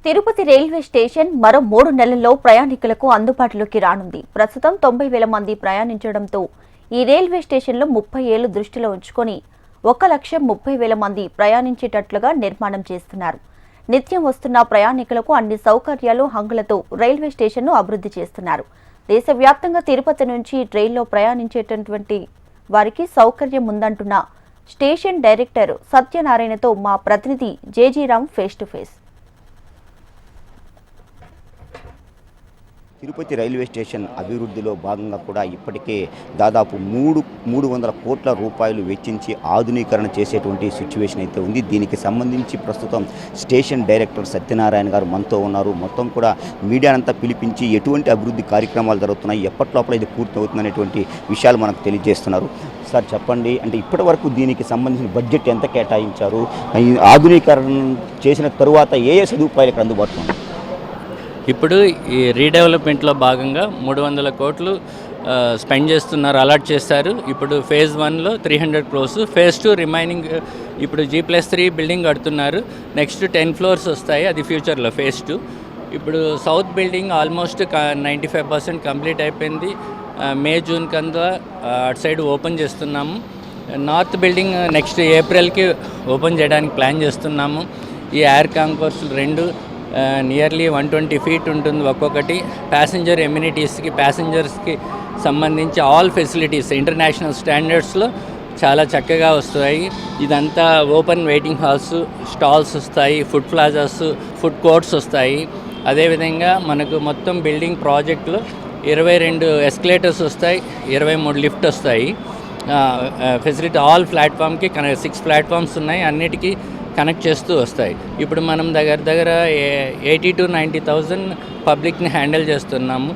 Tirupati railway station మరో 3 నెలల్లో ప్రయాణికులకు అందుబాటులోకి రానుంది. ప్రస్తుతం 90,000 మంది ప్రయాణించడంతో ఈ రైల్వే స్టేషన్లో 30 ఏళ్లు దృష్టిలో ఉంచుకొని 1,30,000 మంది ప్రయాణించేటట్లుగా నిర్మాణం చేస్తున్నారు. నిత్యం వస్తున్న ప్రయాణికులకు అన్ని సౌకర్యాలు హంగులతో రైల్వే స్టేషన్ను అభివృద్ధి చేస్తున్నారు. దేశవ్యాప్తంగా తిరుపతి నుంచి ట్రైన్లో ప్రయాణించేటటువంటి వారికి సౌకర్యం ఉందంటున్న స్టేషన్ డైరెక్టర్ సత్యనారాయణతో మా ప్రతినిధి JG Ram face to face. Tirupati railway station అభివృద్ధిలో భాగంగా కూడా ఇప్పటికే దాదాపు 300 కోట్ల రూపాయలు వెచ్చించి ఆధునీకరణ చేసేటువంటి సిచ్యువేషన్ అయితే ఉంది. దీనికి సంబంధించి ప్రస్తుతం స్టేషన్ డైరెక్టర్ సత్యనారాయణ గారు మనతో ఉన్నారు. మొత్తం కూడా మీడియానంతా పిలిపించి ఎటువంటి అభివృద్ధి కార్యక్రమాలు జరుగుతున్నాయి, ఎప్పటిలోపల ఇది పూర్తి అవుతుందనేటువంటి విషయాలు మనకు తెలియజేస్తున్నారు. సార్ చెప్పండి, అంటే ఇప్పటి వరకు దీనికి సంబంధించిన బడ్జెట్ ఎంత కేటాయించారు, ఆధునీకరణ చేసిన తరువాత ఏ సదుపాయాలు ఇక్కడ అందుబాటులో ఉన్నాయి? ఇప్పుడు ఈ రీడెవలప్మెంట్లో భాగంగా 300 కోట్లు స్పెండ్ చేస్తున్నారు, అలాట్ చేస్తారు. ఇప్పుడు ఫేజ్ 1లో 300 crores, ఫేజ్ 2 రిమైనింగ్ ఇప్పుడు G+3 బిల్డింగ్ కడుతున్నారు. నెక్స్ట్ 10 floors వస్తాయి, అది ఫ్యూచర్లో ఫేజ్ 2. ఇప్పుడు సౌత్ బిల్డింగ్ ఆల్మోస్ట్ 95% కంప్లీట్ అయిపోయింది. మే జూన్ కందా అటు సైడ్ ఓపెన్ చేస్తున్నాము. నార్త్ బిల్డింగ్ నెక్స్ట్ ఏప్రిల్కి ఓపెన్ చేయడానికి ప్లాన్ చేస్తున్నాము. ఈ ఎయిర్ కాంకోర్స్లు 2 నియర్లీ 120 feet ఉంటుంది ఒక్కొక్కటి. ప్యాసింజర్ ఎమ్యూనిటీస్కి, ప్యాసింజర్స్కి సంబంధించి ఆల్ ఫెసిలిటీస్ ఇంటర్నేషనల్ స్టాండర్డ్స్లో చాలా చక్కగా వస్తాయి. ఇదంతా ఓపెన్ వెయిటింగ్ హాల్స్, స్టాల్స్ వస్తాయి, ఫుడ్ ప్లాజాస్, ఫుడ్ కోర్ట్స్ వస్తాయి. అదేవిధంగా మనకు మొత్తం బిల్డింగ్ ప్రాజెక్టులో 22 ఎస్కలేటర్స్ వస్తాయి, 23 లిఫ్ట్ వస్తాయి. ఫెసిలిటీ ఆల్ ప్లాట్ఫామ్కి 6 ప్లాట్ఫామ్స్ ఉన్నాయి, అన్నిటికీ కనెక్ట్ చేస్తూ వస్తాయి. ఇప్పుడు మనం దగ్గర 80,000 to 90,000 పబ్లిక్ని హ్యాండిల్ చేస్తున్నాము.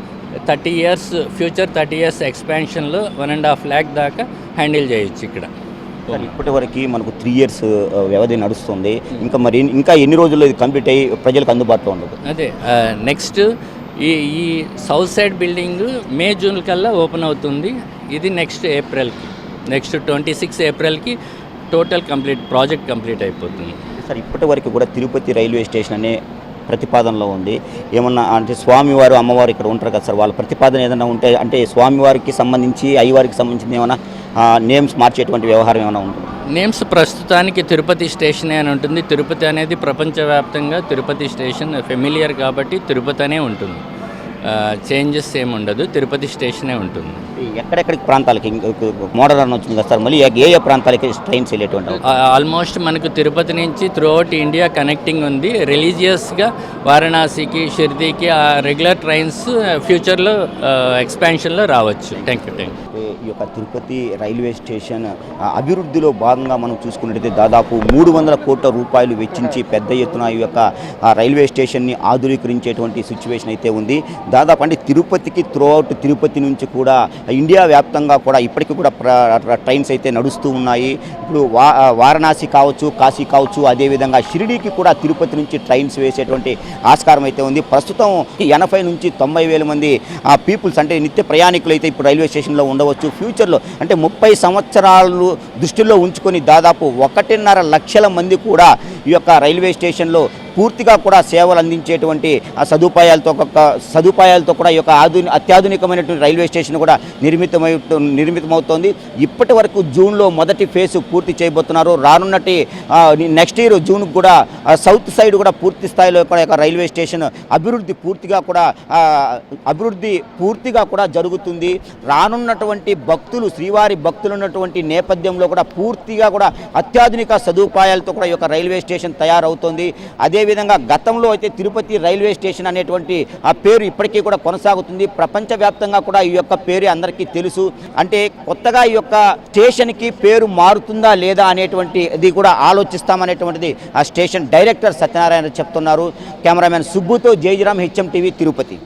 30 years ఫ్యూచర్ 30 years ఎక్స్పాన్షన్లో 1.5 lakh దాకా హ్యాండిల్ చేయొచ్చు ఇక్కడ. ఇప్పటి వరకు మనకు 3 years వ్యవధి నడుస్తుంది. ఇంకా ఎన్ని రోజుల్లో ఇది కంప్లీట్ అయ్యి ప్రజలకు అందుబాటులో ఉండదు? అదే నెక్స్ట్ ఈ south side building May June కల్లా ఓపెన్ అవుతుంది. ఇది నెక్స్ట్ 26 ఏప్రిల్కి టోటల్ ప్రాజెక్ట్ కంప్లీట్ అయిపోతుంది. సార్, ఇప్పటి వరకు కూడా తిరుపతి రైల్వే స్టేషన్ అనే ప్రతిపాదనలో ఉంది. ఏమన్నా అంటే స్వామివారు అమ్మవారు ఇక్కడ ఉంటారు కదా సార్, వాళ్ళ ప్రతిపాదన ఏదైనా ఉంటే, అంటే స్వామివారికి సంబంధించి అయ్యవారికి సంబంధించి ఏమైనా నేమ్స్ మార్చేటువంటి వ్యవహారం ఏమైనా ఉంటుంది? నేమ్స్ ప్రస్తుతానికి తిరుపతి స్టేషనే అని ఉంటుంది. తిరుపతి అనేది ప్రపంచవ్యాప్తంగా తిరుపతి స్టేషన్ ఫెమిలియర్ కాబట్టి తిరుపతి అనే ఉంటుంది. చేంజెస్ ఏమి ఉండదు, తిరుపతి స్టేషనే ఉంటుంది. ఎక్కడెక్కడికి ప్రాంతాలకి మోడర్న్ వచ్చింది కదా సార్, మళ్ళీ ఏ ప్రాంతాలకి ట్రైన్స్ వెళ్ళేటువంటి? ఆల్మోస్ట్ మనకు తిరుపతి నుంచి త్రూఅవుట్ ఇండియా కనెక్టింగ్ ఉంది. రిలీజియస్గా వారణాసికి, షిర్డీకి రెగ్యులర్ ట్రైన్స్ ఫ్యూచర్లో ఎక్స్పాన్షన్లో రావచ్చు. Thank you. ఈ యొక్క తిరుపతి రైల్వే స్టేషన్ అభివృద్ధిలో భాగంగా మనం చూసుకున్నట్టయితే దాదాపు 300 కోట్ల రూపాయలు వెచ్చించి పెద్ద ఎత్తున ఈ యొక్క రైల్వే స్టేషన్ని ఆధునీకరించేటువంటి సిచ్యువేషన్ అయితే ఉంది. దాదాపు అంటే తిరుపతికి త్రూఅవుట్ తిరుపతి నుంచి కూడా ఇండియా వ్యాప్తంగా కూడా ఇప్పటికీ కూడా ట్రైన్స్ అయితే నడుస్తూ ఉన్నాయి. ఇప్పుడు వారణాసి కావచ్చు, కాశీ కావచ్చు, అదేవిధంగా షిరిడీకి కూడా తిరుపతి నుంచి ట్రైన్స్ వేసేటువంటి ఆస్కారం అయితే ఉంది. ప్రస్తుతం 80,000 నుంచి 90,000 మంది పీపుల్స్ అంటే నిత్య ప్రయాణికులు అయితే ఇప్పుడు రైల్వే స్టేషన్లో ఉండవచ్చు. ఫ్యూచర్లో అంటే 30 సంవత్సరాలు దృష్టిలో ఉంచుకొని దాదాపు 1.5 లక్షల మంది కూడా ఈ యొక్క రైల్వే స్టేషన్లో పూర్తిగా కూడా సేవలు అందించేటువంటి సదుపాయాలతో కూడా ఈ యొక్క అత్యాధునికమైనటువంటి రైల్వే స్టేషన్ కూడా నిర్మితమవుతోంది. ఇప్పటి వరకు జూన్లో మొదటి ఫేజ్ పూర్తి చేయబోతున్నారు. రానున్నటి నెక్స్ట్ ఇయర్ జూన్కి కూడా సౌత్ సైడ్ కూడా పూర్తి స్థాయిలో కూడా రైల్వే స్టేషన్ అభివృద్ధి పూర్తిగా కూడా జరుగుతుంది. రానున్నటువంటి భక్తులు, శ్రీవారి భక్తులు ఉన్నటువంటి నేపథ్యంలో కూడా పూర్తిగా కూడా అత్యాధునిక సదుపాయాలతో కూడా ఈ యొక్క రైల్వే స్టేషన్ తయారవుతోంది. అదేవిధంగా గతంలో అయితే తిరుపతి రైల్వే స్టేషన్ అనేటువంటి ఆ పేరు ఇప్పటికీ కూడా కొనసాగుతుంది. ప్రపంచవ్యాప్తంగా కూడా ఈ యొక్క పేరు అందరికీ తెలుసు. అంటే కొత్తగా ఈ యొక్క స్టేషన్కి పేరు మారుతుందా లేదా అనేటువంటిది కూడా ఆలోచిస్తామనేటువంటిది ఆ స్టేషన్ డైరెక్టర్ సత్యనారాయణ చెప్తున్నారు. కెమెరామెన్ సుబ్బుతో జేజీరామ్, HM TV, తిరుపతి.